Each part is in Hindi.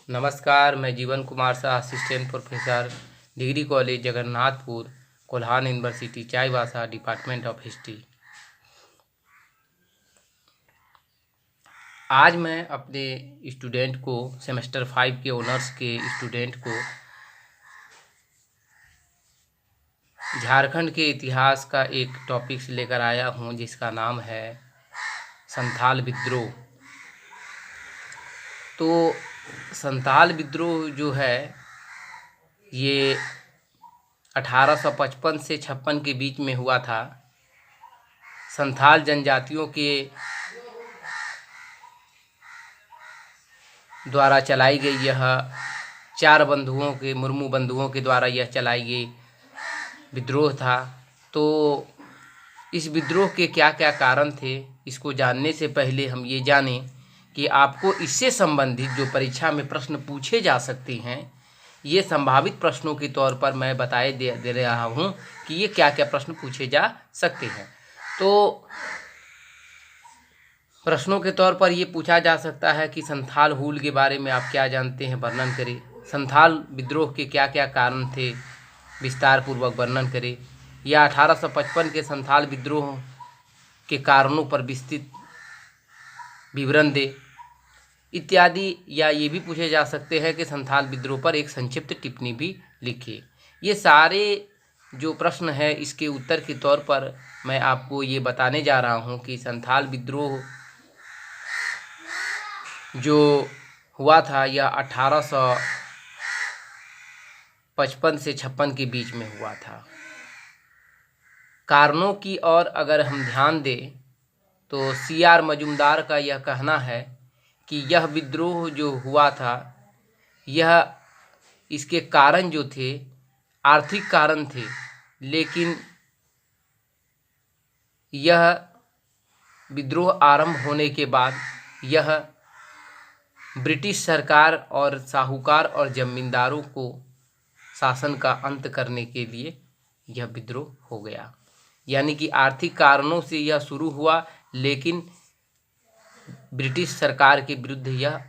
नमस्कार, मैं जीवन Kumar Shah, assistant professor, degree college Jagannathpur, Kolhan university, Chaibasa, department of history. आज मैं अपने स्टूडेंट को, सेमेस्टर 5 के ऑनर्स के स्टूडेंट को झारखंड के इतिहास का एक टॉपिक लेकर आया हूं, जिसका नाम है संथाल विद्रोह। तो संथाल विद्रोह जो है ये 1855 से 56 के बीच में हुआ था। संथाल जनजातियों के द्वारा चलाई गई यह मुर्मू बंधुओं के द्वारा यह चलाई गई विद्रोह था। तो इस विद्रोह के क्या क्या कारण थे, इसको जानने से पहले हम ये जानें कि आपको इससे संबंधित जो परीक्षा में प्रश्न पूछे जा सकते हैं, ये संभावित प्रश्नों के तौर पर मैं बताए दे रहा हूँ कि ये क्या क्या प्रश्न पूछे जा सकते हैं। तो प्रश्नों के तौर पर ये पूछा जा सकता है कि संथाल हूल के बारे में आप क्या जानते हैं, वर्णन करें। संथाल विद्रोह के क्या क्या कारण थे, विस्तार पूर्वक वर्णन करें। या 1855 के संथाल विद्रोह के कारणों पर विस्तृत विवरण दे इत्यादि। या ये भी पूछे जा सकते हैं कि संथाल विद्रोह पर एक संक्षिप्त टिप्पणी भी लिखिए। ये सारे जो प्रश्न है, इसके उत्तर के तौर पर मैं आपको ये बताने जा रहा हूँ कि संथाल विद्रोह जो हुआ था यह 1855 से 56 के बीच में हुआ था। कारणों की ओर अगर हम ध्यान दें तो C.R. मजूमदार का यह कहना है कि यह विद्रोह जो हुआ था, यह इसके कारण जो थे आर्थिक कारण थे, लेकिन यह विद्रोह आरंभ होने के बाद यह ब्रिटिश सरकार और साहूकार और जमींदारों को शासन का अंत करने के लिए यह विद्रोह हो गया। यानी कि आर्थिक कारणों से यह शुरू हुआ, लेकिन ब्रिटिश सरकार के विरुद्ध यह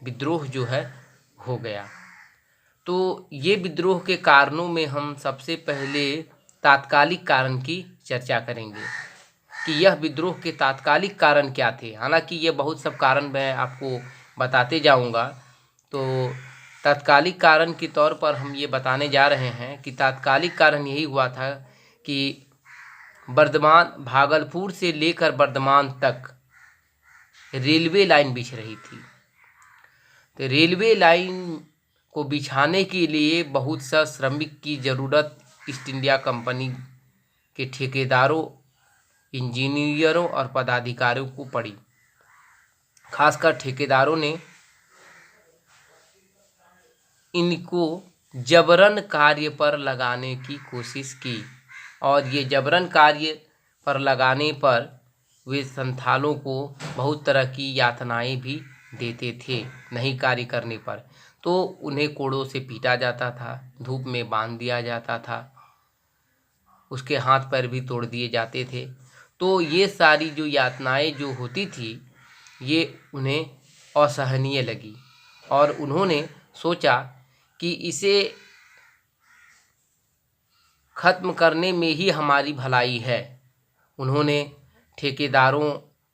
विद्रोह जो है हो गया। तो ये विद्रोह के कारणों में हम सबसे पहले तात्कालिक कारण की चर्चा करेंगे कि यह विद्रोह के तात्कालिक कारण क्या थे। हालांकि ये बहुत सब कारण मैं आपको बताते जाऊंगा। तो तात्कालिक कारण के तौर पर हम ये बताने जा रहे हैं कि तात्कालिक कारण यही हुआ था कि भागलपुर से लेकर बर्धमान तक रेलवे लाइन बिछ रही थी। तो रेलवे लाइन को बिछाने के लिए बहुत सा श्रमिक की ज़रूरत ईस्ट इंडिया कंपनी के ठेकेदारों, इंजीनियरों और पदाधिकारियों को पड़ी। खासकर ठेकेदारों ने इनको जबरन कार्य पर लगाने की कोशिश की, और ये जबरन कार्य पर लगाने पर वे संथालों को बहुत तरह की यातनाएं भी देते थे। नहीं कार्य करने पर तो उन्हें कोड़ों से पीटा जाता था, धूप में बांध दिया जाता था, उसके हाथ पैर भी तोड़ दिए जाते थे। तो ये सारी जो यातनाएं जो होती थी, ये उन्हें असहनीय लगी और उन्होंने सोचा कि इसे खत्म करने में ही हमारी भलाई है। उन्होंने ठेकेदारों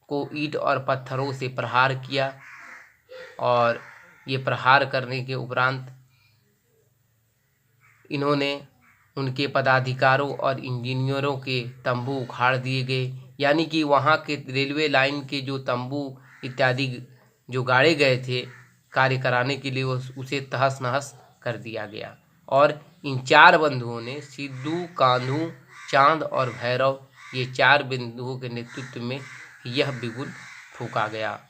को ईंट और पत्थरों से प्रहार किया, और ये प्रहार करने के उपरांत इन्होंने उनके पदाधिकारों और इंजीनियरों के तंबू उखाड़ दिए गए। यानी कि वहाँ के रेलवे लाइन के जो तंबू इत्यादि जो गाड़े गए थे कार्य कराने के लिए, उसे तहस नहस कर दिया गया। और इन 4 बंधुओं ने, सिद्धू, कान्हू, चांद और भैरव, ये 4 बंधुओं के नेतृत्व में यह बिगुल फूंका गया,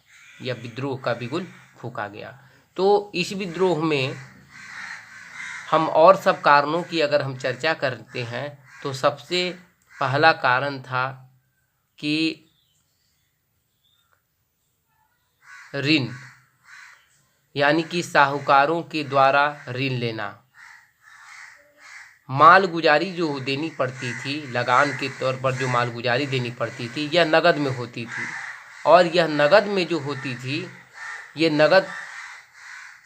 यह विद्रोह का बिगुल फूंका गया। तो इस विद्रोह में हम और सब कारणों की अगर हम चर्चा करते हैं तो सबसे पहला कारण था कि ऋण, यानी कि साहूकारों के द्वारा ऋण लेना। मालगुजारी जो देनी पड़ती थी, लगान के तौर पर जो मालगुजारी देनी पड़ती थी, यह नगद में होती थी। और यह नगद में जो होती थी, ये नगद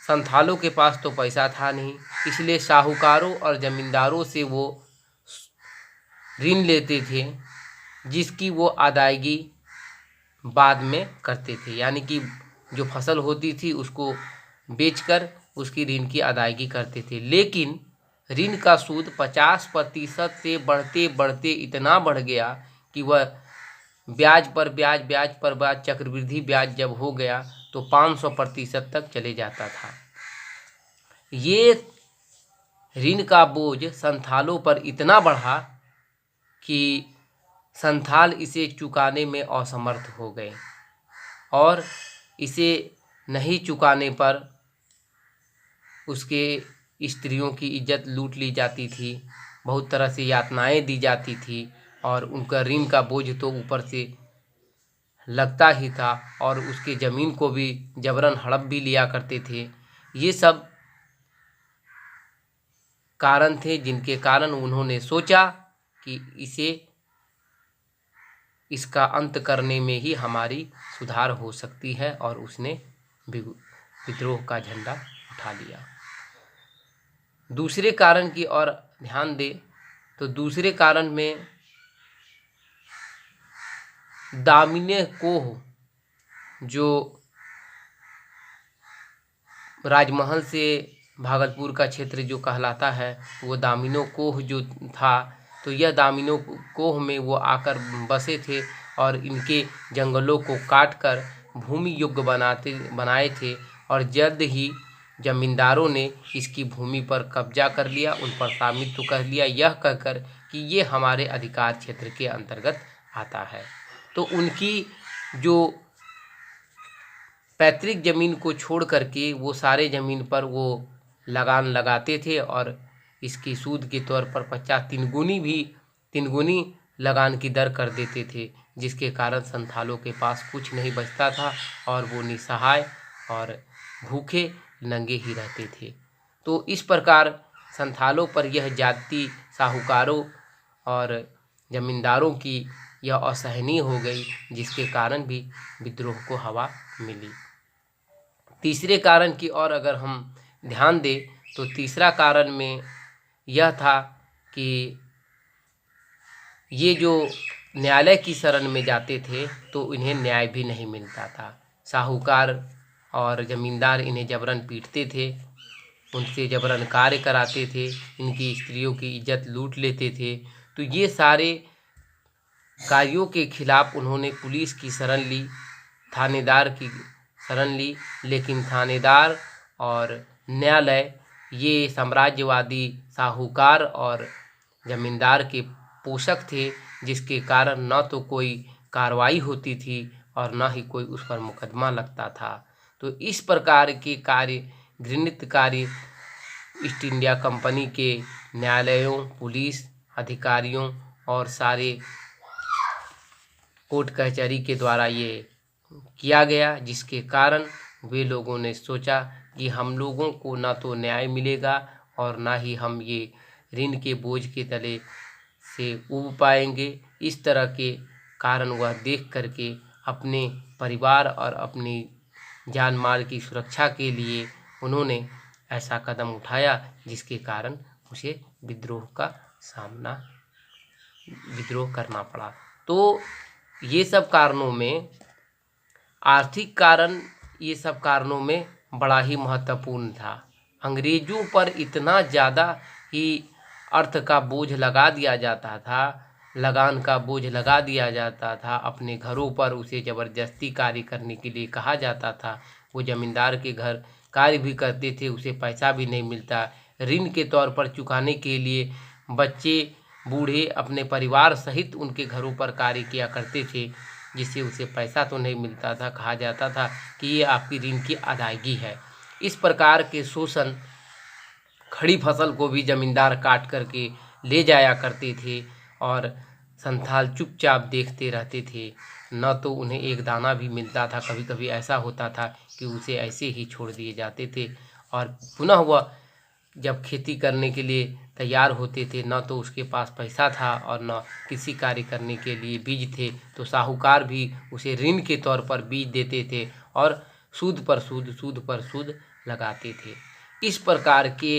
संथालों के पास तो पैसा था नहीं, इसलिए साहूकारों और जमींदारों से वो ऋण लेते थे, जिसकी वो अदायगी बाद में करते थे। यानी कि जो फसल होती थी उसको बेचकर उसकी ऋण की अदायगी करते थे। लेकिन ऋण का सूद 50% से बढ़ते बढ़ते इतना बढ़ गया कि वह ब्याज पर ब्याज, ब्याज पर ब्याज, चक्रवृद्धि ब्याज जब हो गया तो 500% तक चले जाता था। ये ऋण का बोझ संथालों पर इतना बढ़ा कि संथाल इसे चुकाने में असमर्थ हो गए और इसे नहीं चुकाने पर उसके स्त्रियों की इज्जत लूट ली जाती थी, बहुत तरह से यातनाएं दी जाती थी और उनका ऋण का बोझ तो ऊपर से लगता ही था और उसके ज़मीन को भी जबरन हड़प भी लिया करते थे। ये सब कारण थे जिनके कारण उन्होंने सोचा कि इसका अंत करने में ही हमारी सुधार हो सकती है और उसने विद्रोह का झंडा उठा लिया। दूसरे कारण की ओर ध्यान दें तो दूसरे कारण में दामिनी कोह जो राजमहल से भागलपुर का क्षेत्र जो कहलाता है, वो दामिनी कोह जो था, तो यह दामिनी कोह में वो आकर बसे थे और इनके जंगलों को काटकर भूमि योग्य बनाए थे और जल्द ही जमींदारों ने इसकी भूमि पर कब्जा कर लिया, उन पर स्वामित्व कर लिया, यह कहकर कि ये हमारे अधिकार क्षेत्र के अंतर्गत आता है। तो उनकी जो पैतृक ज़मीन को छोड़ करके वो सारे ज़मीन पर वो लगान लगाते थे और इसकी सूद के तौर पर 3 गुनी लगान की दर कर देते थे, जिसके कारण संथालों के पास कुछ नहीं बचता था और वो निसहाय और भूखे नंगे ही रहते थे। तो इस प्रकार संथालों पर यह जाति साहूकारों और जमींदारों की यह असहनीय हो गई, जिसके कारण भी विद्रोह को हवा मिली। तीसरे कारण की ओर अगर हम ध्यान दें तो तीसरा कारण में यह था कि ये जो न्यायालय की शरण में जाते थे तो इन्हें न्याय भी नहीं मिलता था। साहूकार और ज़मींदार इन्हें जबरन पीटते थे, उनसे जबरन कार्य कराते थे, इनकी स्त्रियों की इज्जत लूट लेते थे। तो ये सारे कार्यों के खिलाफ उन्होंने पुलिस की शरण ली, थानेदार की शरण ली, लेकिन थानेदार और न्यायालय ये साम्राज्यवादी साहूकार और जमींदार के पोषक थे, जिसके कारण न तो कोई कार्रवाई होती थी और न ही कोई उस पर मुकदमा लगता था। तो इस प्रकार के कार्य घृणित कार्य ईस्ट इंडिया कंपनी के न्यायालयों, पुलिस अधिकारियों और सारे कोर्ट कचहरी के द्वारा ये किया गया, जिसके कारण वे लोगों ने सोचा कि हम लोगों को ना तो न्याय मिलेगा और ना ही हम ये ऋण के बोझ के तले से उब पाएंगे। इस तरह के कारण वह देख करके अपने परिवार और अपनी जान माल की सुरक्षा के लिए उन्होंने ऐसा कदम उठाया, जिसके कारण उसे विद्रोह करना पड़ा। तो ये सब कारणों में आर्थिक कारण ये सब कारणों में बड़ा ही महत्वपूर्ण था। अंग्रेजों पर इतना ज़्यादा ही अर्थ का बोझ लगा दिया जाता था, लगान का बोझ लगा दिया जाता था, अपने घरों पर उसे ज़बरदस्ती कार्य करने के लिए कहा जाता था। वो ज़मींदार के घर कार्य भी करते थे, उसे पैसा भी नहीं मिलता। ऋण के तौर पर चुकाने के लिए बच्चे बूढ़े अपने परिवार सहित उनके घरों पर कार्य किया करते थे, जिससे उसे पैसा तो नहीं मिलता था। कहा जाता था कि ये आपकी ऋण की अदायगी है। इस प्रकार के शोषण, खड़ी फसल को भी जमींदार काट करके ले जाया करते थे और संथाल चुपचाप देखते रहते थे, न तो उन्हें एक दाना भी मिलता था। कभी कभी ऐसा होता था कि उसे ऐसे ही छोड़ दिए जाते थे और पुनः वह जब खेती करने के लिए तैयार होते थे, न तो उसके पास पैसा था और न कृषि कार्य करने के लिए बीज थे, तो साहूकार भी उसे ऋण के तौर पर बीज देते थे और सूद पर सूद लगाते थे। इस प्रकार के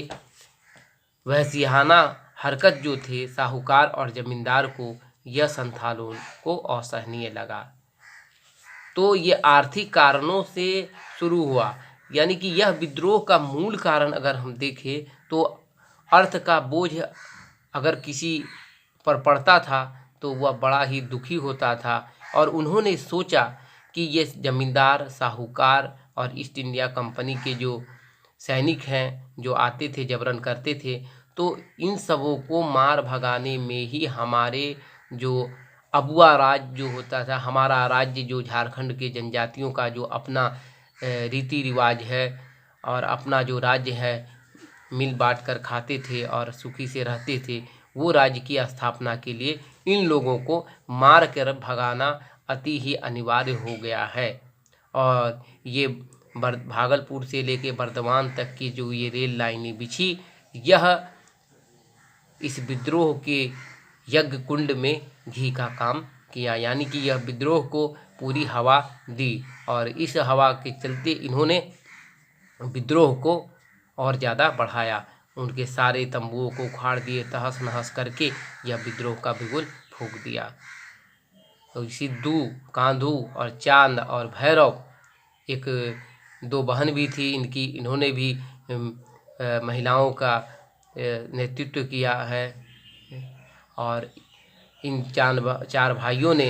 वहसियाना हरकत जो थे साहूकार और जमींदार को, यह संथालों को असहनीय लगा। तो ये आर्थिक कारणों से शुरू हुआ, यानी कि यह विद्रोह का मूल कारण अगर हम देखें तो अर्थ का बोझ अगर किसी पर पड़ता था तो वह बड़ा ही दुखी होता था। और उन्होंने सोचा कि ये जमींदार, साहूकार और ईस्ट इंडिया कंपनी के जो सैनिक हैं जो आते थे, जबरन करते थे, तो इन सबों को मार भगाने में ही हमारे जो अबुआ राज जो होता था, हमारा राज्य जो झारखंड के जनजातियों का जो अपना रीति रिवाज है और अपना जो राज्य है, मिल बांट कर खाते थे और सुखी से रहते थे, वो राज्य की स्थापना के लिए इन लोगों को मार कर भगाना अति ही अनिवार्य हो गया है। और ये भागलपुर से लेके बर्धमान तक की जो ये रेल लाइनें बिछी, यह इस विद्रोह के यज्ञ कुंड में घी का काम किया, यानी कि यह विद्रोह को पूरी हवा दी। और इस हवा के चलते इन्होंने विद्रोह को और ज़्यादा बढ़ाया, उनके सारे तंबुओं को उखाड़ दिए, तहस नहस करके यह विद्रोह का बिगुल फूंक दिया। तो सिद्धू, कांधू और चांद और भैरव, एक दो बहन भी थी इनकी, इन्होंने भी महिलाओं का नेतृत्व किया है। और इन चार भाइयों ने,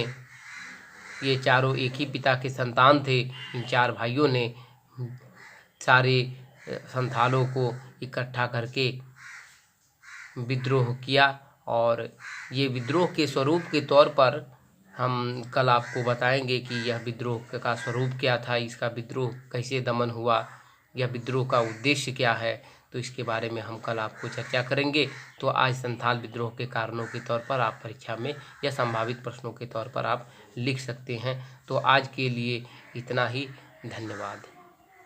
ये चारों एक ही पिता के संतान थे, इन चार भाइयों ने सारे संथालों को इकट्ठा करके विद्रोह किया। और ये विद्रोह के स्वरूप के तौर पर हम कल आपको बताएंगे कि यह विद्रोह का स्वरूप क्या था, इसका विद्रोह कैसे दमन हुआ, यह विद्रोह का उद्देश्य क्या है, तो इसके बारे में हम कल आपको चर्चा करेंगे। तो आज संथाल विद्रोह के कारणों के तौर पर आप परीक्षा में या संभावित प्रश्नों के तौर पर आप लिख सकते हैं। तो आज के लिए इतना ही, धन्यवाद।